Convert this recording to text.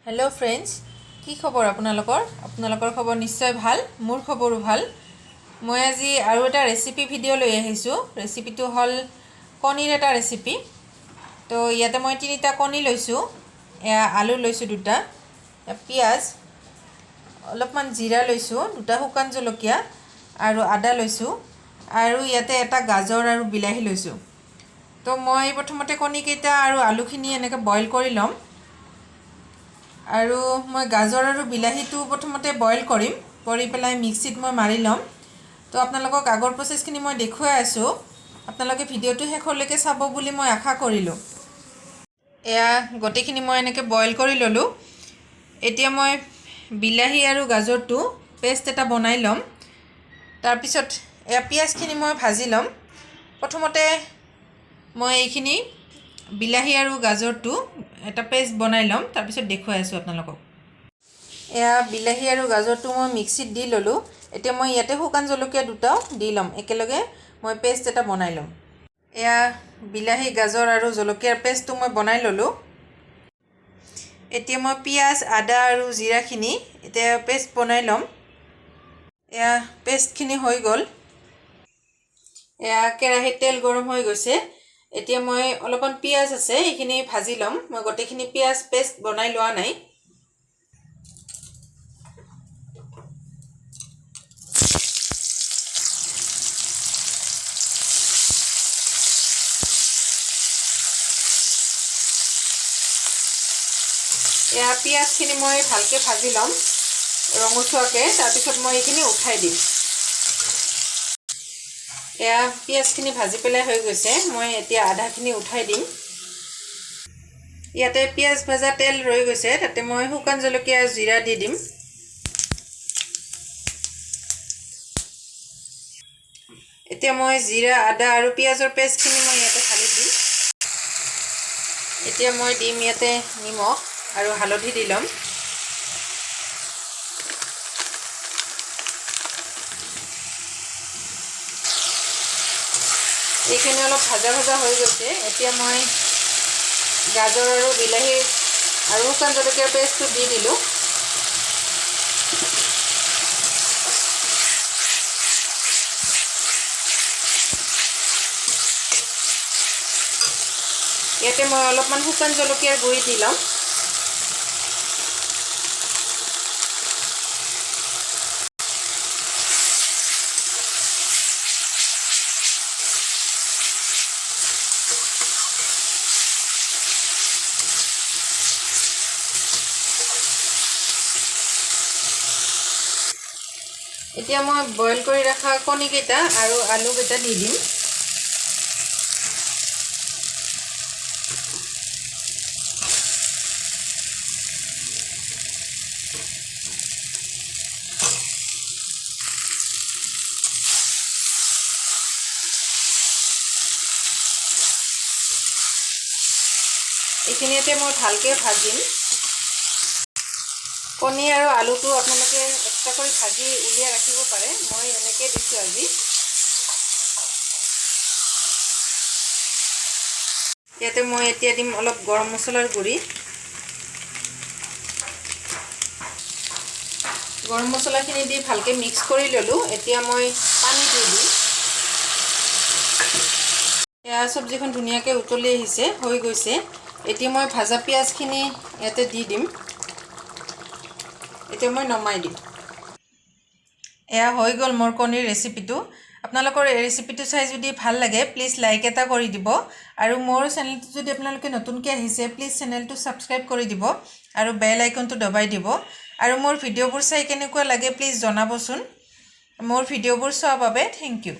hello friends की खबर आपनालोकर खबर निश्चय भाल मोर खबरो भाल मैं আজি আৰু এটা ৰেচিপি ভিডিও লৈ আহিছো ৰেচিপিটো হল কণীৰ এটা ৰেচিপি তো ইয়াতে মই তিনিটা কণী লৈছো আলু লৈছো দুটা পিয়াজ অলপমান জিৰা লৈছো দুটা শুকান জলকীয়া আৰু আদা লৈছো আৰু ইয়াতে এটা গাজৰ আৰু বিলাহী লৈছো তো মই প্ৰথমতে কণী কেইটা আৰু আলুখিনি এনেকৈ বইল কৰি লম আৰু মই গাজৰ আৰু বিলাহীটো প্ৰথমতে বইল কৰিম কৰি পেলাই মিক্সিত মই মাৰি লম তো আপোনালোকক আগৰ প্ৰসেছখিনি মই দেখুৱাই আছো আপোনালোকে ভিডিওটো শেষলৈকে চাব বুলি মই আশা কৰিলো এয়া গটেখিনি মই এনেকৈ বইল কৰি ললো এতিয়া মই বিলাহী আৰু গাজৰটো পেষ্ট এটা বনাই লম তাৰ পিছত এয়া পিয়াজখিনি মই ভাজি লম প্ৰথমতে মই এইখিনি বিলাহী আৰু গাজৰটো এটা পেষ্ট বনাই লম তাৰ পিছত দেখুৱাই আছো আপোনালোকক এয়া বিলাহী আৰু গাজৰটো মই মিক্সিত দি ললো এতিয়া মই ইয়াতে শুকান জলকীয়া দুটাও দি লম একেলগে মই পেষ্ট এটা বনাই লম এয়া বিলাহী গাজৰ আৰু জলকীয়াৰ পেষ্টটো মই বনাই ললো এতিয়া মই পিয়াজ আদা আৰু জিৰাখিনি এতিয়া পেষ্ট বনাই লম এয়া পেষ্টখিনি হৈ গল এয়া কেৰাহীত তেল গৰম হৈ গৈছে এতিয়া মই অলপমান পিয়াজ আছে এইখিনি ভাজি লম মই গটেখিনি পিয়াজ পেষ্ট বনাই লোৱা নাই এয়া পিয়াজখিনি মই ভালকে ভাজি লম ৰঙচুৱাকে তাৰ পিছত মই এইখিনি উঠাই দিম এয়া পিয়াজখিনি ভাজি পেলাই হৈ গৈছে মই এতিয়া আধাখিনি উঠাই দিম ইয়াতে পিয়াজ ভাজা তেল ৰৈ গৈছে তাতে মই শুকান জলকীয়া জিৰা দি দিম এতিয়া মই জিৰা আদা আৰু পিয়াজৰ পেষ্টখিনি মই ইয়াতে ঢালি দিম এতিয়া মই দিম ইয়াতে নিমখ আৰু হালধি দি লম এইখিনি অলপ ভাজা ভাজা হৈ গৈছে এতিয়া মই গাজৰ আৰু বিলাহী আৰু শুকান জলকীয়াৰ পেষ্টটো দি দিলোঁ ইয়াতে মই অলপমান শুকান জলকীয়াৰ গুড়ি দি ল'ম এতিয়া মই বইল কৰি ৰাখা কণী কেইটা আৰু আলু কেইটা দি দিম এইখিনিতে মই ভালকৈ ভাজিম কণী আৰু আলুটো আপোনালোকে এক্সট্ৰা কৰি ভাজি উলিয়াই ৰাখিব পাৰে মই এনেকৈ দিছোঁ আজি ইয়াতে মই এতিয়া দিম অলপ গৰম মছলাৰ গুড়ি গৰম মছলাখিনি দি ভালকৈ মিক্স কৰি ল'লোঁ এতিয়া মই পানী দি দিম এয়া চব্জিখন ধুনীয়াকৈ উতলি আহিছে হৈ গৈছে এতিয়া মই ভাজা পিঁয়াজখিনি ইয়াতে দি দিম এতিয়া মই নমাই দিম এয়া হৈ গ'ল মোৰ কণীৰ ৰেচিপিটো আপোনালোকৰ এই ৰেচিপিটো চাই যদি ভাল লাগে প্লিজ লাইক এটা কৰি দিব আৰু মোৰ চেনেলটো যদি আপোনালোকে নতুনকৈ আহিছে প্লিজ চেনেলটো ছাবস্ক্ৰাইব কৰি দিব আৰু বেল আইকনটো দবাই দিব আৰু মোৰ ভিডিঅ'বোৰ চাই কেনেকুৱা লাগে প্লিজ জনাবচোন মোৰ ভিডিঅ'বোৰ চোৱাৰ বাবে থেংক ইউ